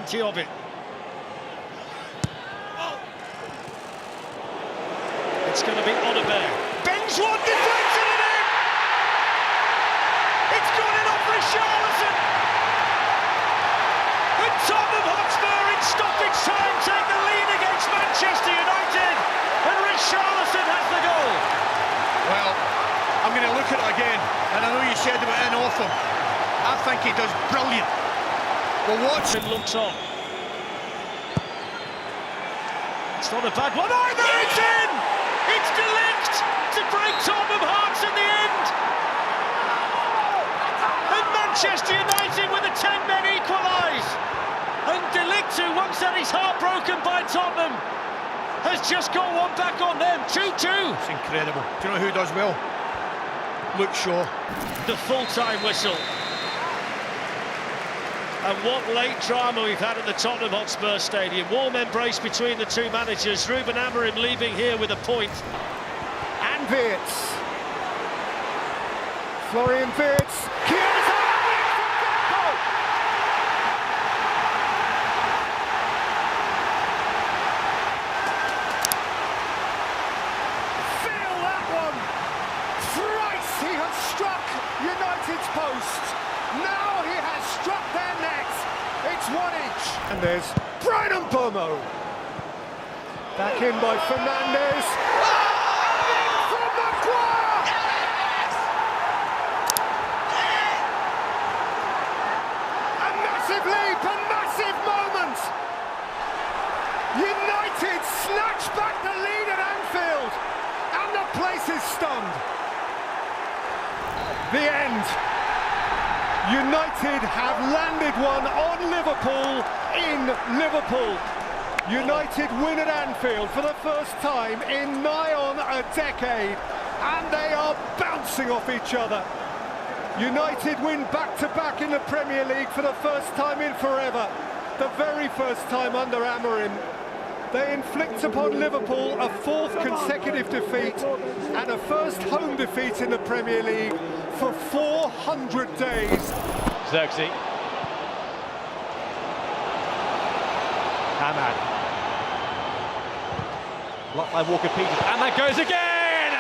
plenty of it. Oh. It's going to be Odebear. Bends one, deflected it in! It's gone in off Richarlison! And Tottenham Hotspur in stoppage time take the lead against Manchester United, and Richarlison has the goal. Well, I'm going to look at it again, and I know you said about in off him. I think he does brilliant. Well, watch. And looks on. It's not a bad one either. It's in. It's De Ligt to break Tottenham hearts in the end. And Manchester United with the 10 men equalise. And De Ligt, who once had his heart broken by Tottenham, has just got one back on them. 2-2. It's incredible. Do you know who does well? Luke Shaw. The full-time whistle. And what late drama we've had at the Tottenham Hotspur Stadium. Warm embrace between the two managers. Ruben Amorim leaving here with a point. And Wirtz. Florian Wirtz. Chiesa! Feel that one! Thrice he has struck United's post. Now he has struck their net. It's 1 each. And there's Brian Mbomo. Back in by Fernandes. Oh! And in from Maguire! Yes! A massive leap, a massive moment. United snatch back the lead at Anfield, and the place is stunned. The end. United have landed one on Liverpool in Liverpool. United win at Anfield for the first time in nigh on a decade, and they are bouncing off each other. United win back-to-back in the Premier League for the first time in forever, the very first time under Amorim. They inflict upon Liverpool a fourth consecutive defeat and a first home defeat in the Premier League for 400 days. Xerxes. Ahmad. Blocked by Walker-Peters. Ahmad goes again!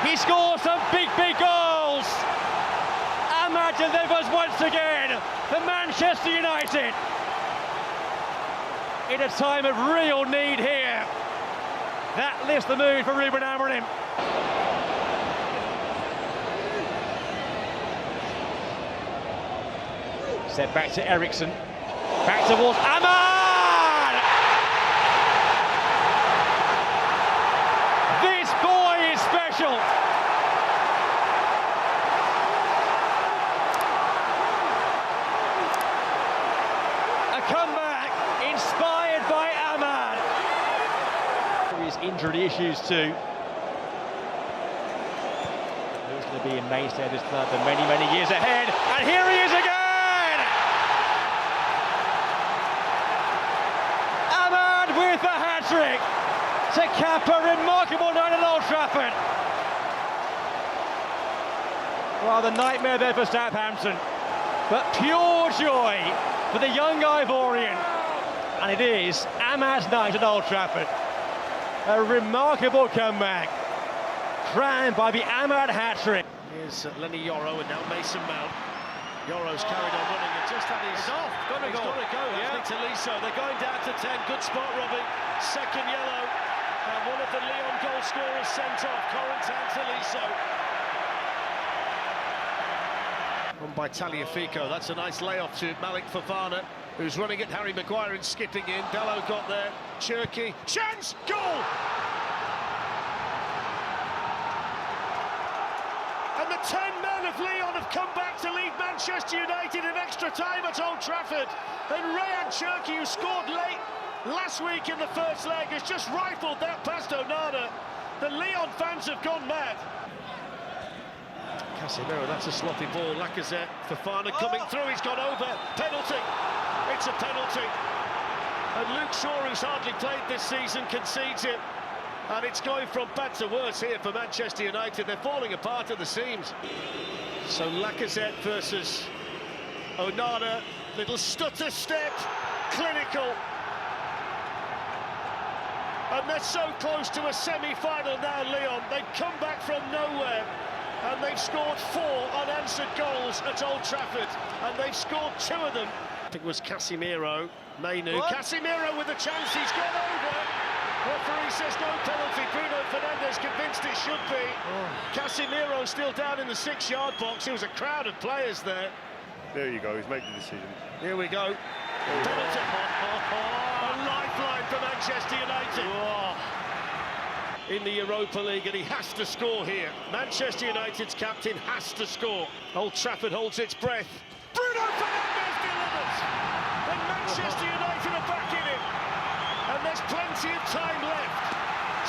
He scores some big goals! Ahmad delivers once again for Manchester United. In a time of real need here. That lifts the mood for Ruben Amorim. Set back to Eriksson. Back towards Ahmad! This boy is special. A comeback inspired by Ahmad. His injury issues too. He's going to be a mainstay of this club for many years ahead. And here he is again! With the hat-trick to cap a remarkable night at Old Trafford. Well, the nightmare there for Southampton, but pure joy for the young Ivorian. And it is Ahmad's night at Old Trafford. A remarkable comeback, crowned by the Ahmad hat-trick. Here's Lenny Yoro and now Mason Mount. Yoro's carried on running and just had his off. He's got to go, yeah. Tolisso. They're going down to 10. Good spot, Robbie. Second yellow. And one of the Lyon goal scorers sent off. Corentin Tolisso. Run by Tagliafico. That's a nice layoff to Malik Fofana, who's running at Harry Maguire and skipping in. Dello got there. Cherky. Chance! Goal! And the 10 men of Lyon have come back to lead Manchester United in extra time at Old Trafford. And Rayan Cherki, who scored late last week in the first leg, has just rifled that past Onana. The Lyon fans have gone mad. Casemiro, that's a sloppy ball. Lacazette, Fofana coming through, he's gone over. Penalty. It's a penalty. And Luke Shaw, who's hardly played this season, concedes it. And it's going from bad to worse here for Manchester United. They're falling apart at the seams. So Lacazette versus Onana. Little stutter step, clinical. And they're so close to a semi-final now, Leon. They've come back from nowhere, and they've scored 4 unanswered goals at Old Trafford, and they've scored 2 of them. I think it was Casemiro, Mainu. Casemiro with a chance, he's gone over. Referee says no penalty. Bruno Fernandes convinced it should be. Casemiro still down in the 6-yard box. There was a crowd of players there. There you go, he's made the decision. Here we go. Penalty. A lifeline for Manchester United. In the Europa League, and he has to score here. Manchester United's captain has to score. Old Trafford holds its breath. Bruno Fernandes delivers! And Manchester United are back in it. And there's plenty of time left.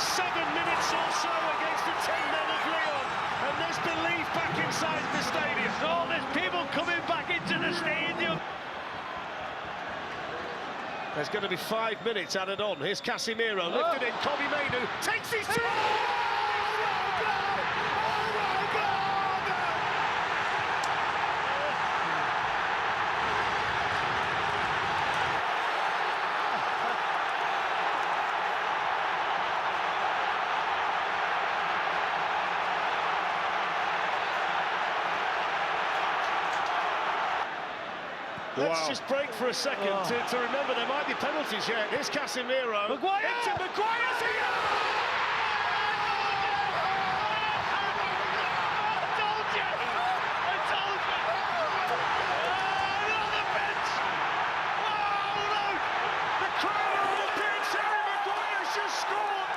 7 minutes or so against the 10 men of Lyon. And there's belief back inside the stadium. Oh, there's people coming back into the stadium. There's going to be 5 minutes added on. Here's Casemiro, lifted in, Kobe Mainu takes his time! Let's just break for a second to remember there might be penalties yet. Here's Casemiro. Maguire! Into Maguire's here! I told you! On the bench! Oh, look! The crowd are all being Harry Maguire's just scored!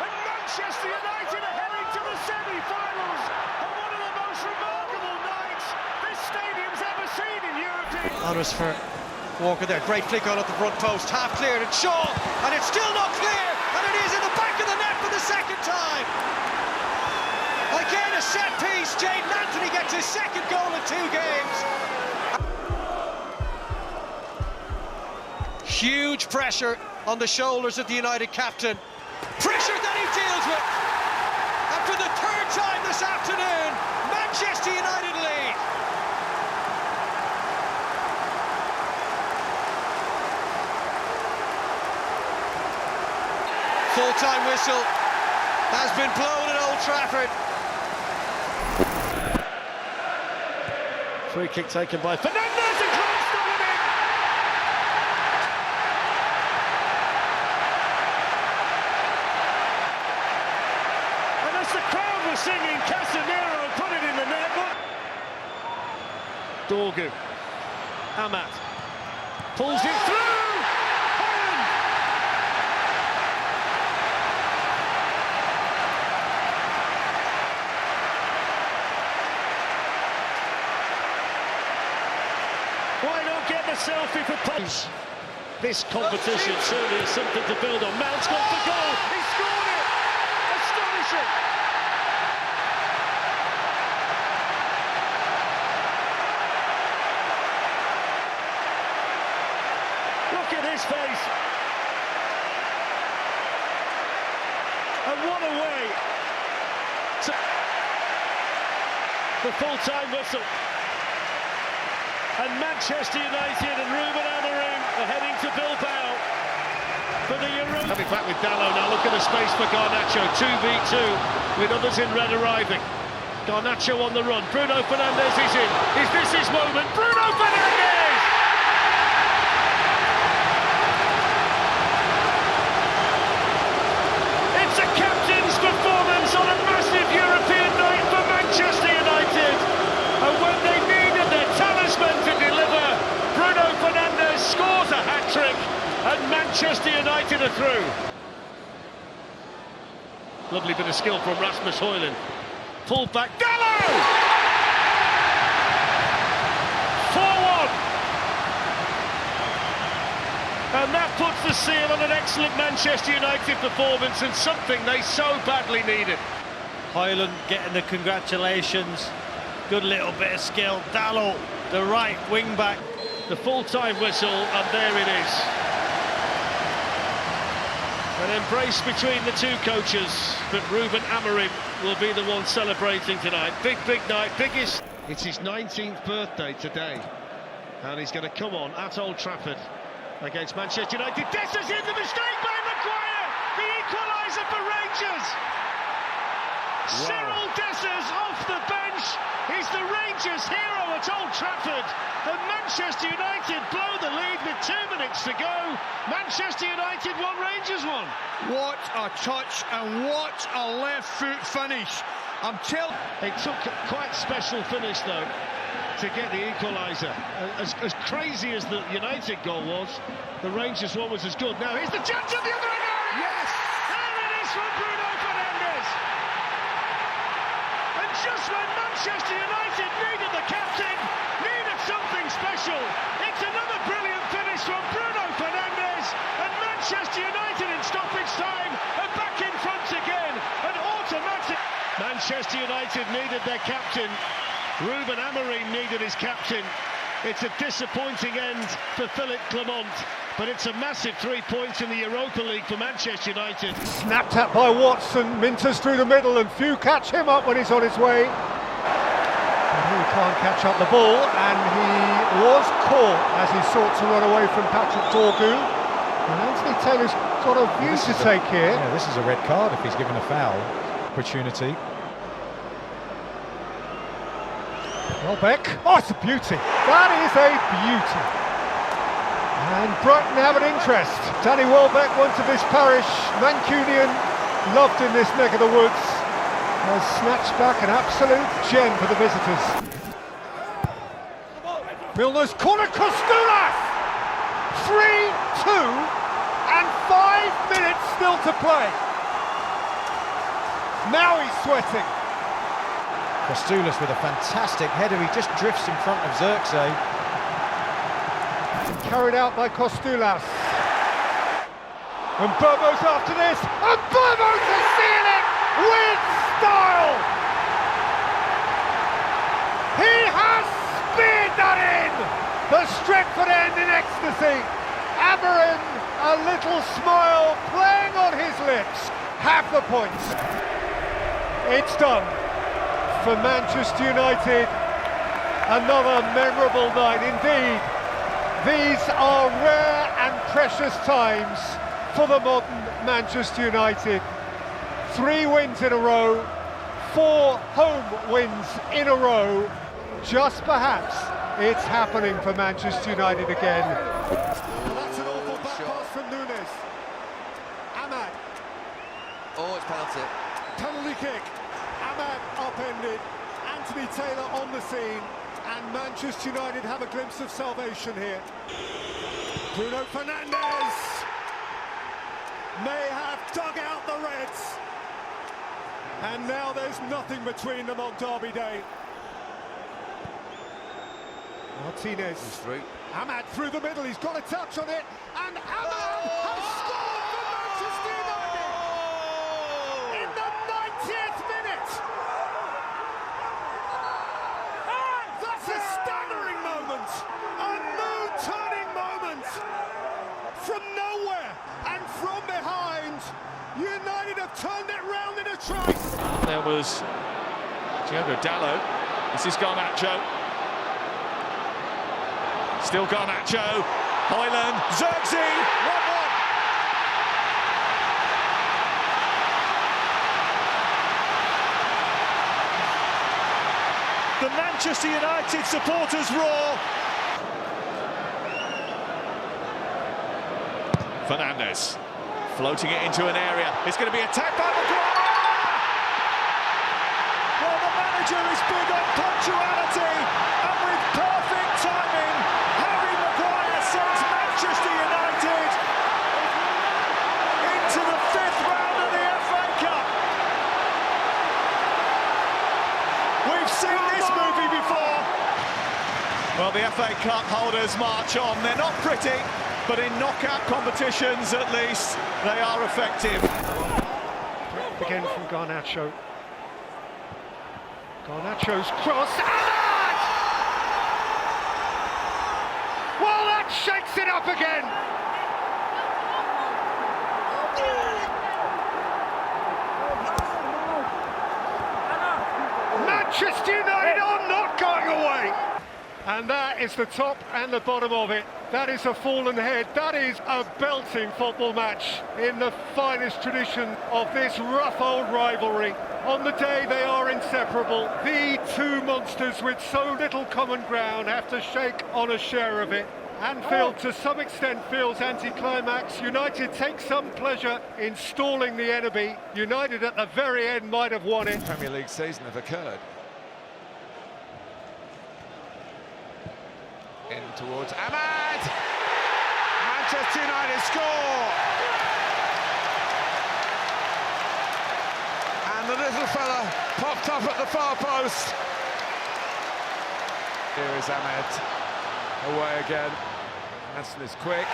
And Manchester United are heading to the semi-finals of one of the most remarkable nights this stadium's ever seen in Europe. Honors for Walker there, great flick on at the front post, half cleared, and Shaw, and it's still not clear, and it is in the back of the net for the second time. Again a set piece, Jaden Antony gets his second goal in 2 games. Huge pressure on the shoulders of the United captain, pressure that he deals with, and for the 3rd time this afternoon, Manchester United lead. Full-time whistle has been blown at Old Trafford. Free kick taken by Fernandes and crossed on it in! And as the crowd was singing, Casemiro put it in the net. Dorgu. Amat. Pulls it through! Why not get the selfie for punch? This competition certainly is something to build on. Mount's got the goal. He scored it. Astonishing. Look at his face. And what a way. The full-time whistle. And Manchester United and Ruben Amorim are heading to Bilbao for the Euro. Coming back with Dalot now, look at the space for Garnacho, 2v2 with others in red arriving. Garnacho on the run, Bruno Fernandes is in. Is this his moment? Bruno Fernandes! It's a captain's performance on a massive European night for Manchester United. And when they needed their talisman to deliver, Bruno Fernandes scores a hat-trick and Manchester United are through. Lovely bit of skill from Rasmus Højlund. Pulled back, Dalot! 4-1. And that puts the seal on an excellent Manchester United performance and something they so badly needed. Højlund getting the congratulations. Good little bit of skill. Dalot, the right wing-back. The full-time whistle, and there it is. An embrace between the two coaches, but Ruben Amorim will be the one celebrating tonight. Big night, biggest. It's his 19th birthday today, And he's going to come on at Old Trafford against Manchester United. Dessa's in, the mistake by Maguire, the equaliser for Rangers. Wow. Cyril Dessa's off the bench. He's the Rangers hero at Old Trafford. And Manchester United blow the lead with 2 minutes to go. Manchester United 1, Rangers 1. What a touch and what a left foot finish. I'm telling you. It took a quite special finish though to get the equaliser. As crazy as the United goal was, the Rangers one was as good. Now here's the chance at the other end. Yes! There it is from Bruno Fernandes. And just when Manchester United needed the captain, needed something special, it's another brilliant finish from Bruno Fernandes, and Manchester United in stoppage time are back in front again, and automatic. Manchester United needed their captain. Ruben Amorim needed his captain. It's a disappointing end for Philippe Clement, but it's a massive 3 points in the Europa League for Manchester United. Snapped at by Watson, Minters through the middle, and few catch him up when he's on his way. And he can't catch up the ball, and he was caught as he sought to run away from Patrick Dorgu. And Anthony Taylor's got a view to take here. Yeah, this is a red card if he's given a foul opportunity. Welbeck, oh, it's a beauty. That is a beauty. And Brighton have an interest. Danny Welbeck, once of this parish, Mancunian, loved in this neck of the woods, has snatched back an absolute gem for the visitors. Milner's corner, Kostoulas! 3-2 and 5 minutes still to play. Now he's sweating. Kostoulas with a fantastic header, he just drifts in front of Zirkzee. Carried out by Kostoulas. And Bobo's after this, and Bobo to seal it with style! He has speared that in! The Stretford end in ecstasy. Amorim, a little smile playing on his lips. Half the points. It's done. For Manchester United, another memorable night indeed. These are rare and precious times for the modern Manchester United. 3 wins in a row, 4 home wins in a row. Just perhaps it's happening for Manchester United again. Well, that's an awful back pass from Nunes. Ahmad. Oh, it's penalty. Penalty kick. Ahmad upended, Anthony Taylor on the scene, and Manchester United have a glimpse of salvation here. Bruno Fernandes may have dug out the Reds, and now there's nothing between them on Derby Day. Martinez. He's through. Ahmad through the middle, he's got a touch on it, and Ahmad has scored for Manchester United! In the 90th minute! That's a staggering moment! A mood-turning moment! From nowhere and from behind, United have turned it round in a trice! There was Diogo Dalot. This is Garnacho. Still Garnacho. Højlund. Zirkzee. 1-1. The Manchester United supporters roar. Fernandes floating it into an area. It's going to be attacked by Maguire. Well, the manager is big on punctuality, and with perfect timing, Harry Maguire sends Manchester United into the 5th round of the FA Cup. We've seen this movie before. Well, the FA Cup holders march on. They're not pretty, but in knockout competitions, at least, they are effective. Again from Garnacho. Garnacho's cross. Ahmad! Well, that shakes it up again. Manchester United are not going away. And that is the top and the bottom of it. That is a fallen head. That is a belting football match in the finest tradition of this rough old rivalry. On the day they are inseparable. The two monsters with so little common ground have to shake on a share of it. Anfield to some extent feels anticlimax. United take some pleasure in stalling the enemy. United at the very end might have won it. Premier League season have occurred. In towards Ahmad! Manchester United score! And the little fella popped up at the far post. Here is Ahmad, away again. Hansen is quick.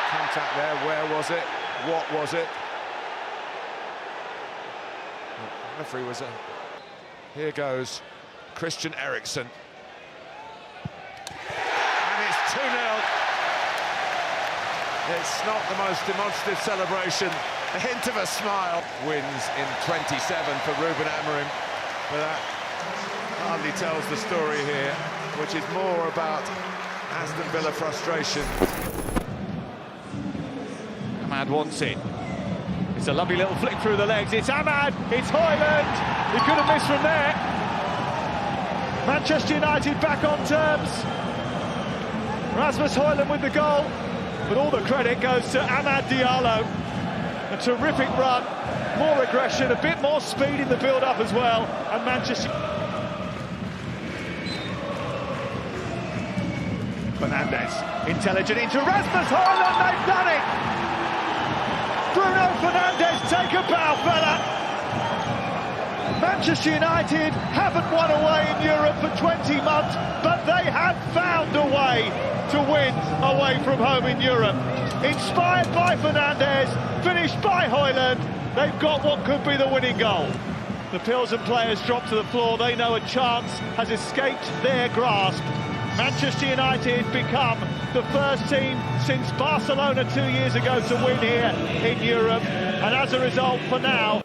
Contact there, where was it? What was it? The referee was a... Here goes Christian Eriksen. 2-0. It's not the most demonstrative celebration. A hint of a smile. Wins in 27 for Ruben Amorim. But that hardly tells the story here, which is more about Aston Villa frustration. Ahmad wants it. It's a lovely little flick through the legs. It's Ahmad. It's Højlund. He could have missed from there. Manchester United back on terms. Rasmus Højlund with the goal, but all the credit goes to Amad Diallo. A terrific run, more aggression, a bit more speed in the build-up as well, and Manchester... Fernandes, intelligent into Rasmus Højlund, they've done it! Bruno Fernandes, take a bow, fella! Manchester United haven't won away in Europe for 20 months, but they have found a way to win away from home in Europe. Inspired by Fernandes, finished by Højlund, they've got what could be the winning goal. The Pilsen players drop to the floor, they know a chance has escaped their grasp. Manchester United become the first team since Barcelona 2 years ago to win here in Europe, and as a result, for now,